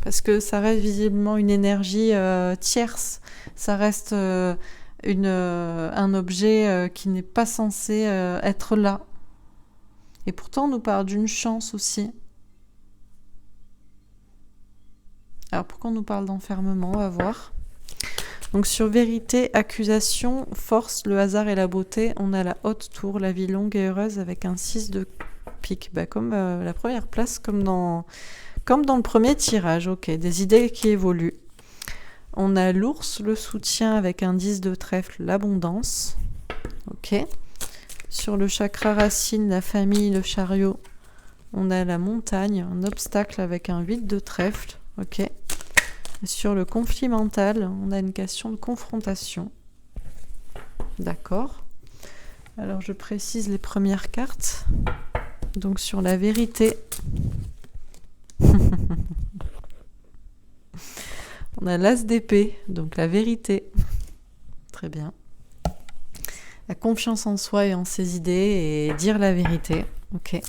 S1: Parce que ça reste visiblement une énergie tierce. Ça reste un objet qui n'est pas censé être là. Et pourtant, on nous parle d'une chance aussi. Alors, pourquoi on nous parle d'enfermement ? On va voir. Donc, sur vérité, accusation, force, le hasard et la beauté, on a la haute tour, la vie longue et heureuse avec un 6 de pique. Bah, comme la première place, comme dans le premier tirage. Ok, des idées qui évoluent. On a l'ours, le soutien avec un 10 de trèfle, l'abondance. Ok. Sur le chakra racine, la famille, le chariot, on a la montagne, un obstacle avec un 8 de trèfle. Ok. Et sur le conflit mental, on a une question de confrontation. D'accord. Alors je précise les premières cartes. Donc sur la vérité, on a l'as d'épée, donc la vérité. Très bien. La confiance en soi et en ses idées et dire la vérité. Ok.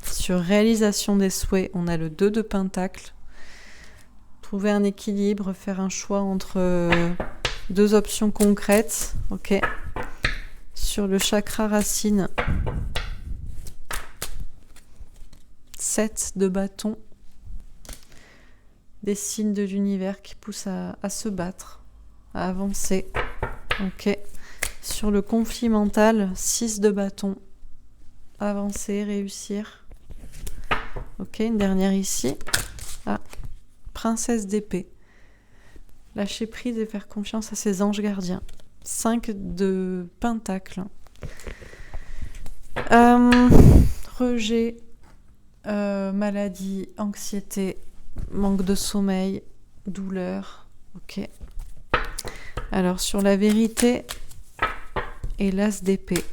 S1: Sur réalisation des souhaits, on a le 2 de pentacle. Trouver un équilibre, faire un choix entre deux options concrètes. Ok. Sur le chakra racine, 7 de bâton. Des signes de l'univers qui poussent à se battre, à avancer. Ok. Sur le conflit mental, 6 de bâton. Avancer, réussir. Ok, une dernière ici. Ah, princesse d'épée. Lâcher prise et faire confiance à ses anges gardiens. 5 de pentacle. Rejet, maladie, anxiété, manque de sommeil, douleur. Ok. Alors sur la vérité et l'as d'épée.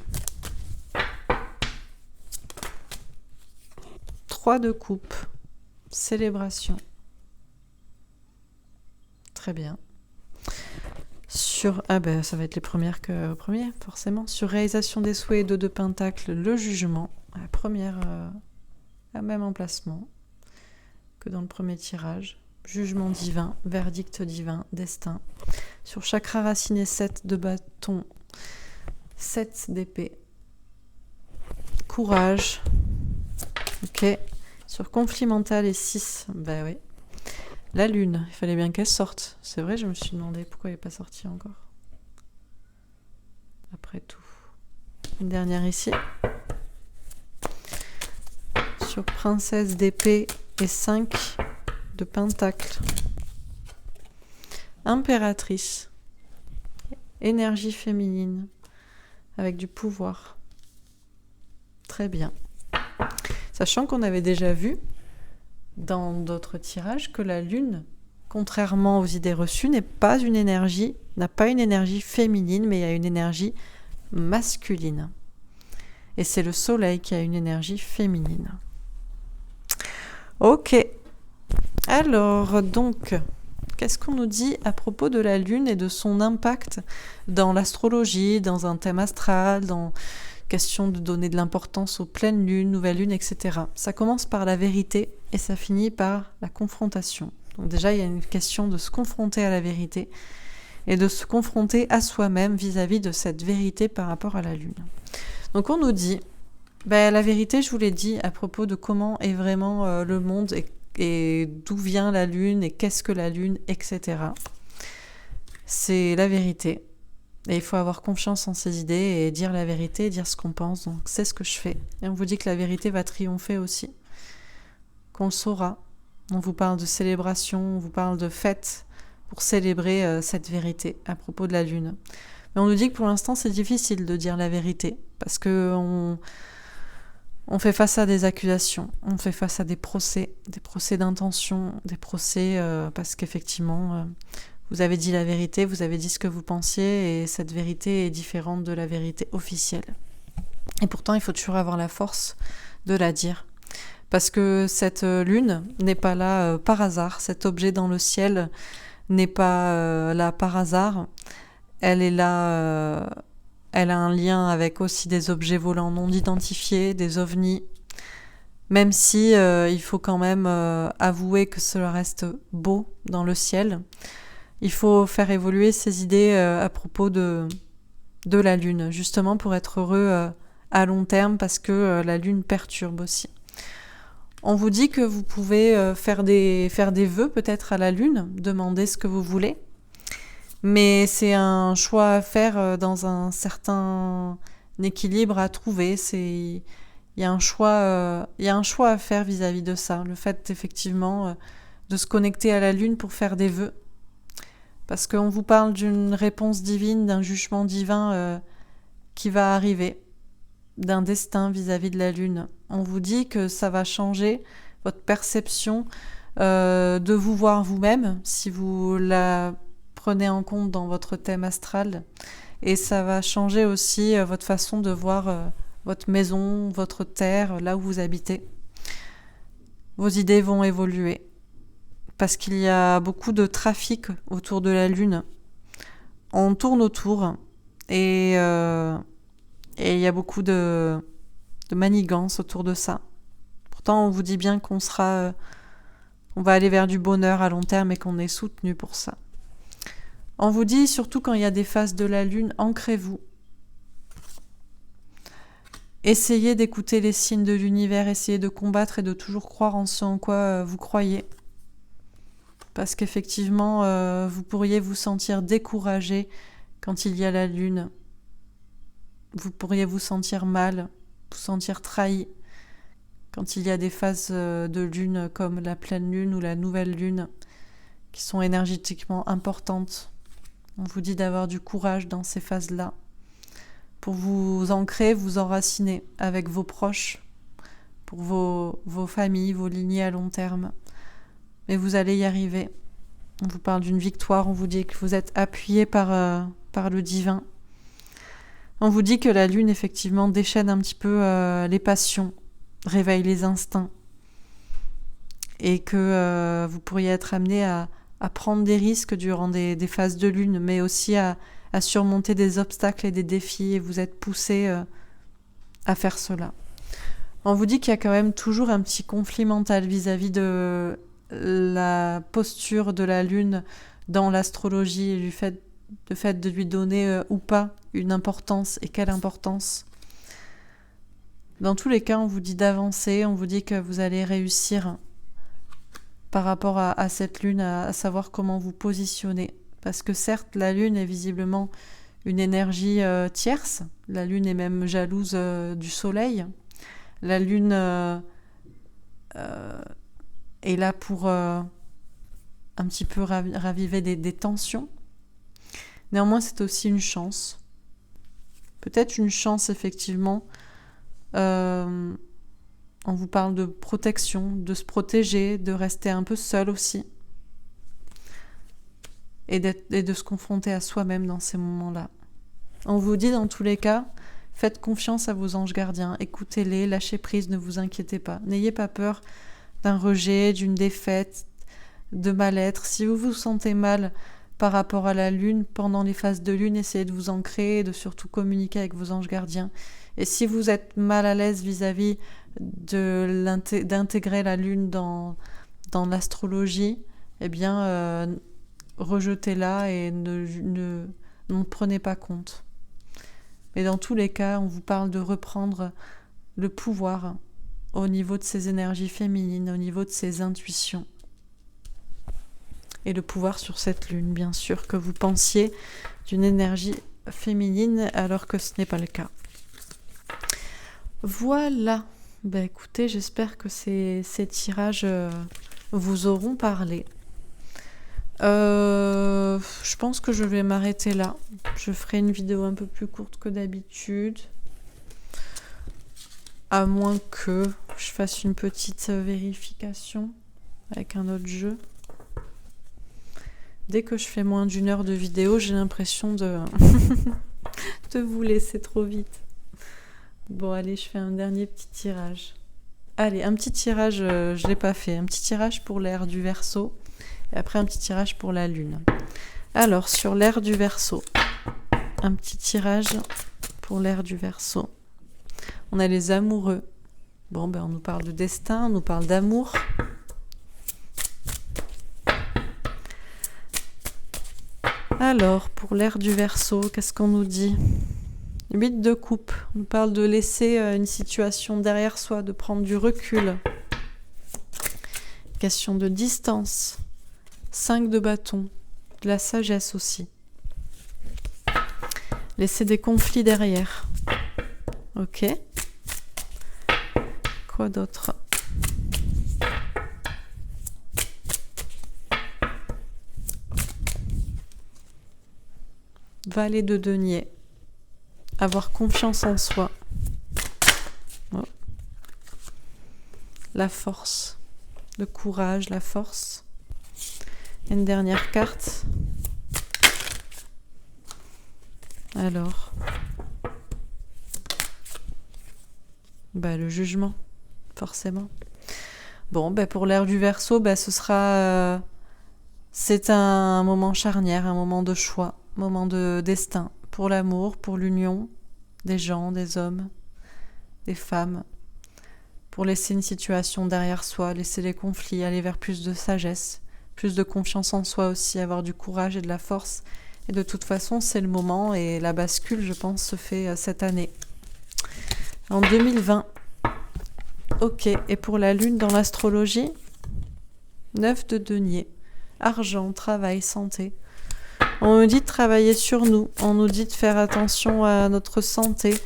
S1: 3 de coupe, célébration. Très bien. Sur ça va être les premières que premier, forcément. Sur réalisation des souhaits et 2 de pentacle, le jugement. La première, à même emplacement que dans le premier tirage. Jugement divin, verdict divin, destin. Sur chakra racine 7 de bâton, 7 d'épée. Courage. Ok. Sur conflit mental et 6, oui. La lune, il fallait bien qu'elle sorte. C'est vrai, je me suis demandé pourquoi elle n'est pas sortie encore. Après tout. Une dernière ici. Sur princesse d'épée et 5 de pentacle. Impératrice. Énergie féminine. Avec du pouvoir. Très bien. Sachant qu'on avait déjà vu dans d'autres tirages que la lune, contrairement aux idées reçues, n'a pas une énergie féminine, mais il y a une énergie masculine. Et c'est le soleil qui a une énergie féminine. Ok. Alors, donc, qu'est-ce qu'on nous dit à propos de la lune et de son impact dans l'astrologie, dans un thème astral, dans question de donner de l'importance aux pleines lunes, nouvelles lunes, etc. Ça commence par la vérité et ça finit par la confrontation. Donc déjà, il y a une question de se confronter à la vérité et de se confronter à soi-même vis-à-vis de cette vérité par rapport à la lune. Donc on nous dit, la vérité, je vous l'ai dit, à propos de comment est vraiment le monde et d'où vient la lune et qu'est-ce que la lune, etc. C'est la vérité. Et il faut avoir confiance en ses idées et dire la vérité, dire ce qu'on pense. Donc c'est ce que je fais. Et on vous dit que la vérité va triompher aussi. Qu'on le saura. On vous parle de célébration, on vous parle de fête pour célébrer cette vérité à propos de la lune. Mais on nous dit que pour l'instant c'est difficile de dire la vérité parce que on fait face à des accusations, on fait face à des procès d'intention, des procès parce qu'effectivement vous avez dit la vérité, vous avez dit ce que vous pensiez et cette vérité est différente de la vérité officielle. Et pourtant, il faut toujours avoir la force de la dire. Parce que cette lune n'est pas là par hasard. Cet objet dans le ciel n'est pas là par hasard. Elle est là, elle a un lien avec aussi des objets volants non identifiés, des ovnis. Même si il faut quand même avouer que cela reste beau dans le ciel. Il faut faire évoluer ses idées à propos de la Lune, justement pour être heureux à long terme, parce que la Lune perturbe aussi. On vous dit que vous pouvez faire des vœux peut-être à la Lune, demander ce que vous voulez, mais c'est un choix à faire dans un certain équilibre à trouver. Il y a un choix à faire vis-à-vis de ça, le fait effectivement de se connecter à la Lune pour faire des vœux. Parce qu'on vous parle d'une réponse divine, d'un jugement divin qui va arriver, d'un destin vis-à-vis de la Lune. On vous dit que ça va changer votre perception de vous voir vous-même, si vous la prenez en compte dans votre thème astral. Et ça va changer aussi votre façon de voir votre maison, votre terre, là où vous habitez. Vos idées vont évoluer parce qu'il y a beaucoup de trafic autour de la Lune. On tourne autour et il y a beaucoup de manigances autour de ça. Pourtant, on vous dit bien qu'on va aller vers du bonheur à long terme et qu'on est soutenu pour ça. On vous dit, surtout quand il y a des phases de la Lune, ancrez-vous. Essayez d'écouter les signes de l'univers, essayez de combattre et de toujours croire en ce en quoi vous croyez. Parce qu'effectivement, vous pourriez vous sentir découragé quand il y a la Lune. Vous pourriez vous sentir mal, vous sentir trahi quand il y a des phases de Lune comme la pleine Lune ou la nouvelle Lune qui sont énergétiquement importantes. On vous dit d'avoir du courage dans ces phases-là pour vous ancrer, vous enraciner avec vos proches, pour vos familles, vos lignées à long terme. Mais vous allez y arriver. On vous parle d'une victoire, on vous dit que vous êtes appuyé par le divin. On vous dit que la Lune, effectivement, déchaîne un petit peu les passions, réveille les instincts et que vous pourriez être amené à prendre des risques durant des phases de Lune, mais aussi à surmonter des obstacles et des défis et vous êtes poussé à faire cela. On vous dit qu'il y a quand même toujours un petit conflit mental vis-à-vis de la posture de la Lune dans l'astrologie et le fait de lui donner ou pas une importance et quelle importance. Dans tous les cas, on vous dit d'avancer, on vous dit que vous allez réussir par rapport à cette Lune, à savoir comment vous positionner. Parce que certes, la Lune est visiblement une énergie tierce. La Lune est même jalouse du Soleil. La Lune est là pour un petit peu raviver des tensions. Néanmoins, c'est aussi une chance. Peut-être une chance, effectivement. On vous parle de protection, de se protéger, de rester un peu seul aussi. Et de se confronter à soi-même dans ces moments-là. On vous dit dans tous les cas, faites confiance à vos anges gardiens, écoutez-les, lâchez prise, ne vous inquiétez pas. N'ayez pas peur d'un rejet, d'une défaite, de mal-être. Si vous vous sentez mal par rapport à la Lune, pendant les phases de Lune, essayez de vous ancrer et de surtout communiquer avec vos anges gardiens. Et si vous êtes mal à l'aise vis-à-vis d'intégrer la Lune dans l'astrologie, eh bien, rejetez-la et n'en prenez pas compte. Mais dans tous les cas, on vous parle de reprendre le pouvoir au niveau de ces énergies féminines, au niveau de ces intuitions. Et le pouvoir sur cette Lune, bien sûr, que vous pensiez d'une énergie féminine alors que ce n'est pas le cas. Voilà. Écoutez, j'espère que ces tirages vous auront parlé. Je pense que je vais m'arrêter là. Je ferai une vidéo un peu plus courte que d'habitude. À moins que je fasse une petite vérification avec un autre jeu. Dès que je fais moins d'1 heure de vidéo, j'ai l'impression de vous laisser trop vite. Bon, allez, je fais un dernier petit tirage. Allez, un petit tirage, je ne l'ai pas fait. Un petit tirage pour l'ère du Verseau. Et après, un petit tirage pour la Lune. Alors, sur l'ère du Verseau, un petit tirage pour l'ère du Verseau. On a les amoureux. Bon, on nous parle de destin, on nous parle d'amour. Alors, pour l'ère du Verseau, qu'est-ce qu'on nous dit ? 8 de coupe. On nous parle de laisser une situation derrière soi, de prendre du recul. Question de distance. 5 de bâton. De la sagesse aussi. Laisser des conflits derrière. Ok. Quoi d'autre ? Valet de denier. Avoir confiance en soi. Oh. La force. Le courage, la force. Et une dernière carte. Alors. Le jugement, forcément. Bon, pour l'ère du Verseau, ce sera... c'est un moment charnière, un moment de choix, un moment de destin, pour l'amour, pour l'union des gens, des hommes, des femmes, pour laisser une situation derrière soi, laisser les conflits, aller vers plus de sagesse, plus de confiance en soi aussi, avoir du courage et de la force. Et de toute façon, c'est le moment et la bascule, je pense, se fait cette année. En 2020. Ok, et pour la lune dans l'astrologie, 9 de denier, argent, travail, santé. On nous dit de travailler sur nous, on nous dit de faire attention à notre santé,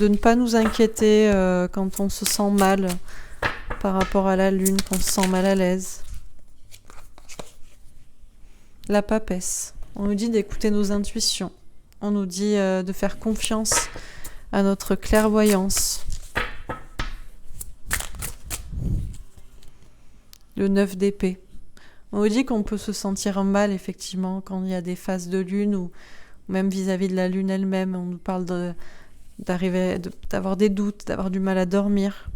S1: de ne pas nous inquiéter quand on se sent mal par rapport à la lune, qu'on se sent mal à l'aise. La papesse, on nous dit d'écouter nos intuitions, on nous dit de faire confiance à notre clairvoyance. Le 9 d'épée. On nous dit qu'on peut se sentir mal, effectivement, quand il y a des phases de lune ou même vis-à-vis de la lune elle-même. On nous parle d'avoir des doutes, d'avoir du mal à dormir.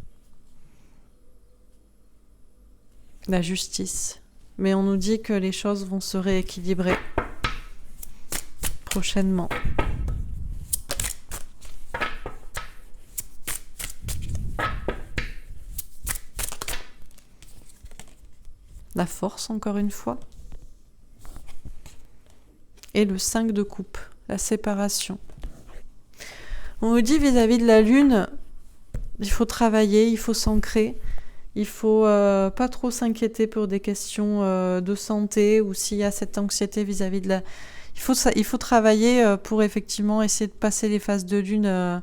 S1: La justice. Mais on nous dit que les choses vont se rééquilibrer prochainement. La force, encore une fois. Et le 5 de coupe, la séparation. On nous dit vis-à-vis de la lune, il faut travailler, il faut s'ancrer, il faut pas trop s'inquiéter pour des questions de santé ou s'il y a cette anxiété vis-à-vis de la... Il faut travailler pour effectivement essayer de passer les phases de lune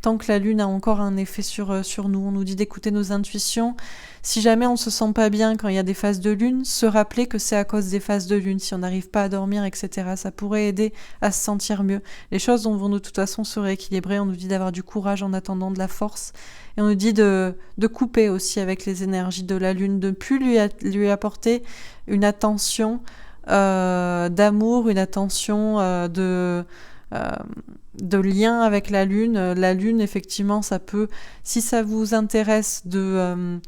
S1: tant que la lune a encore un effet sur nous. On nous dit d'écouter nos intuitions. Si jamais on ne se sent pas bien quand il y a des phases de lune, se rappeler que c'est à cause des phases de lune. Si on n'arrive pas à dormir, etc., ça pourrait aider à se sentir mieux. Les choses vont de toute façon se rééquilibrer. On nous dit d'avoir du courage en attendant de la force. Et on nous dit de couper aussi avec les énergies de la lune, de ne plus lui apporter une attention d'amour, une attention de lien avec la lune. La lune, effectivement, ça peut, si ça vous intéresse de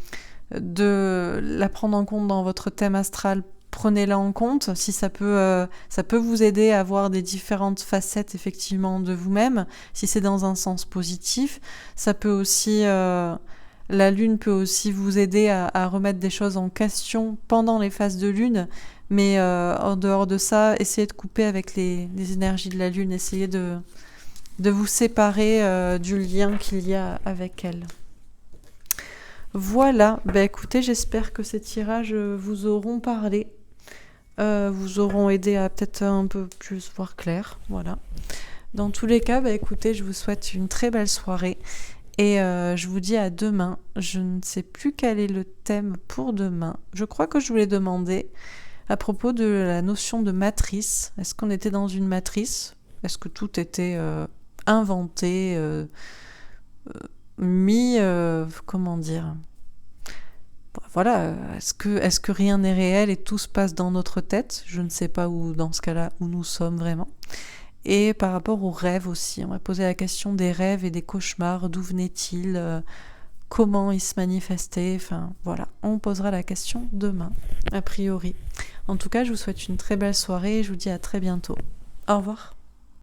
S1: la prendre en compte dans votre thème astral, prenez-la en compte. Si ça peut vous aider à voir des différentes facettes, effectivement, de vous-même, si c'est dans un sens positif. Ça peut aussi... la lune peut aussi vous aider à remettre des choses en question pendant les phases de lune, mais en dehors de ça, essayez de couper avec les énergies de la lune, essayez de vous séparer du lien qu'il y a avec elle. Voilà, écoutez, j'espère que ces tirages vous auront parlé, vous auront aidé à peut-être un peu plus voir clair, voilà. Dans tous les cas, écoutez, je vous souhaite une très belle soirée. Et je vous dis à demain. Je ne sais plus quel est le thème pour demain. Je crois que je voulais demander à propos de la notion de matrice. Est-ce qu'on était dans une matrice ? Est-ce que tout était inventé, mis... comment dire ? Voilà, est-ce que rien n'est réel et tout se passe dans notre tête ? Je ne sais pas où, dans ce cas-là, où nous sommes vraiment. Et par rapport aux rêves aussi, on va poser la question des rêves et des cauchemars, d'où venaient-ils, comment ils se manifestaient, enfin voilà, on posera la question demain, a priori. En tout cas, je vous souhaite une très belle soirée et je vous dis à très bientôt. Au revoir.